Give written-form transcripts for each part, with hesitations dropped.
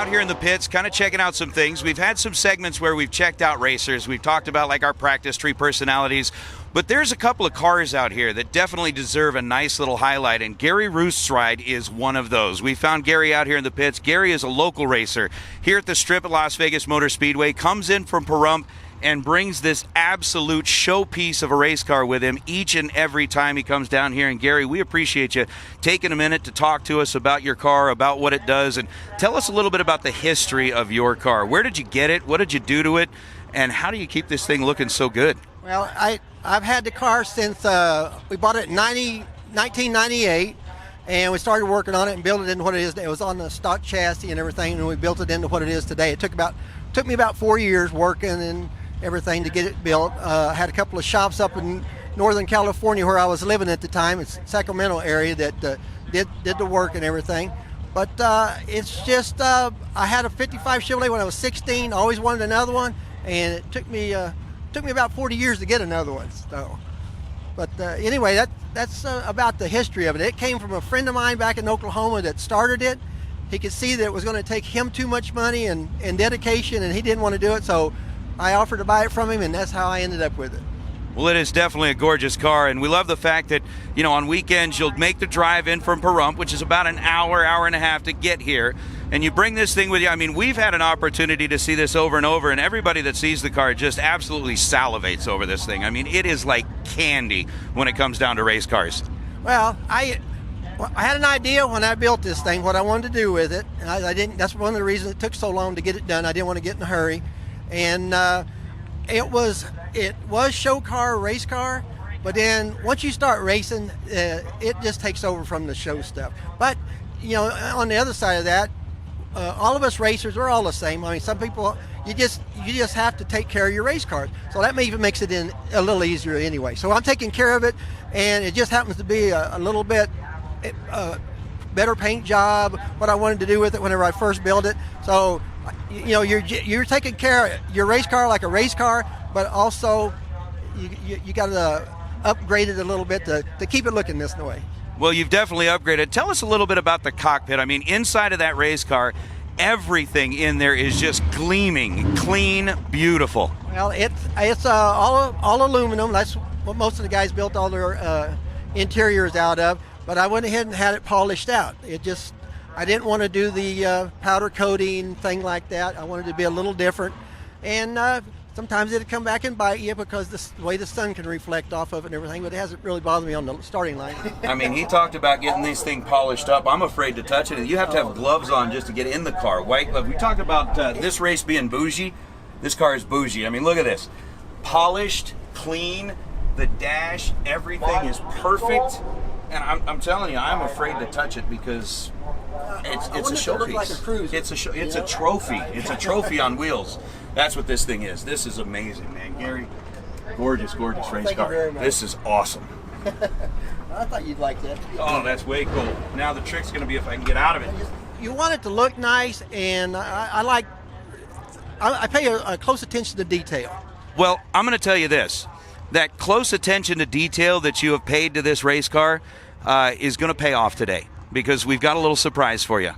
out here in the pits, kind of checking out some things. We've had some segments where we've checked out racers. We've talked about like our practice tree personalities. But there's a couple of cars out here that definitely deserve a nice little highlight, and Gary Roost's ride is one of those. We found Gary out here in the pits. Gary is a local racer here at the Strip at Las Vegas Motor Speedway, comes in from Pahrump and brings this absolute showpiece of a race car with him each and every time he comes down here. And Gary, we appreciate you taking a minute to talk to us about your car, about what it does, and tell us a little bit about the history of your car. Where did you get it? What did you do to it? And how do you keep this thing looking so good? Well, I've had the car since we bought it in 1998, and we started working on it and built it into what it is. It was on the stock chassis and everything, and we built it into what it is today. It took me about 4 years working and everything to get it built. I had a couple of shops up in Northern California where I was living at the time. It's Sacramento area that did the work and everything. But it's just I had a 55 Chevrolet when I was 16. Always wanted another one, and it took me about 40 years to get another one. So, but anyway, that's about the history of it. It came from a friend of mine back in Oklahoma that started it. He could see that it was going to take him too much money and dedication, and he didn't want to do it. So I offered to buy it from him, and that's how I ended up with it. Well, it is definitely a gorgeous car, and we love the fact that, you know, on weekends you'll make the drive in from Pahrump, which is about an hour and a half to get here, and you bring this thing with you. I mean, we've had an opportunity to see this over and over, and everybody that sees the car just absolutely salivates over this thing. I mean, it is like candy when it comes down to race cars. Well, I had an idea when I built this thing, what I wanted to do with it, and I didn't. That's one of the reasons it took so long to get it done. I didn't want to get in a hurry, and it was show car, race car, but then once you start racing, it just takes over from the show stuff. But, you know, on the other side of that, all of us racers are all the same. I mean, some people, you just have to take care of your race cars. So that even makes it a little easier anyway. So I'm taking care of it, and it just happens to be a little bit better paint job, what I wanted to do with it whenever I first built it. So, you know, you're taking care of your race car like a race car, but also you got to upgrade it a little bit to keep it looking this way. Well, you've definitely upgraded. Tell us a little bit about the cockpit. I mean, inside of that race car, everything in there is just gleaming, clean, beautiful. Well, it's all aluminum. That's what most of the guys built all their interiors out of. But I went ahead and had it polished out. I didn't want to do the powder coating thing like that. I wanted it to be a little different. And sometimes it'd come back and bite you because the way the sun can reflect off of it and everything, but it hasn't really bothered me on the starting line. I mean, he talked about getting this thing polished up. I'm afraid to touch it. You have to have gloves on just to get in the car. White gloves. We talked about this race being bougie. This car is bougie. I mean, look at this. Polished, clean, the dash, everything is perfect. And I'm telling you, I'm afraid to touch it because it's a showpiece. Like it's a trophy. It's a trophy on wheels. That's what this thing is. This is amazing, man. Gary, gorgeous race car. This is awesome. I thought you'd like that. Oh, that's way cool. Now the trick's going to be if I can get out of it. You want it to look nice, and I pay a close attention to detail. Well, I'm going to tell you this. That close attention to detail that you have paid to this race car is going to pay off today because we've got a little surprise for you.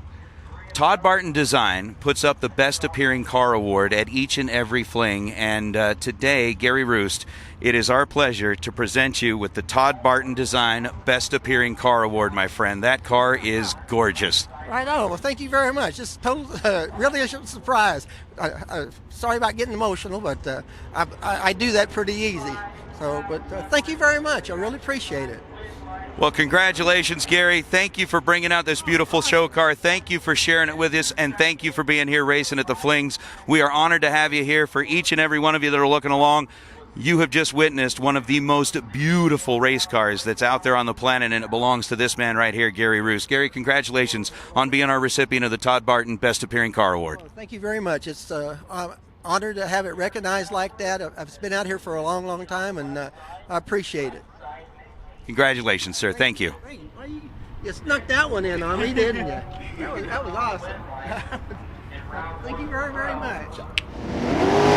Todd Barton Design puts up the Best Appearing Car Award at each and every fling, and today, Gary Roost, it is our pleasure to present you with the Todd Barton Design Best Appearing Car Award, my friend. That car is gorgeous. Right on. Well, thank you very much. Just really a surprise. Sorry about getting emotional, but I do that pretty easy. So, but thank you very much. I really appreciate it. Well, congratulations, Gary. Thank you for bringing out this beautiful show car. Thank you for sharing it with us, and thank you for being here racing at the Flings. We are honored to have you here. For each and every one of you that are looking along, you have just witnessed one of the most beautiful race cars that's out there on the planet, and it belongs to this man right here, Gary Roust. Gary, congratulations on being our recipient of the Todd Barton Best Appearing Car Award. Oh, thank you very much. It's I'm honored to have it recognized like that. I've been out here for a long time, and I appreciate it. Congratulations, sir. Thank you. You snuck that one in on me, didn't you? That was awesome. Thank you very much.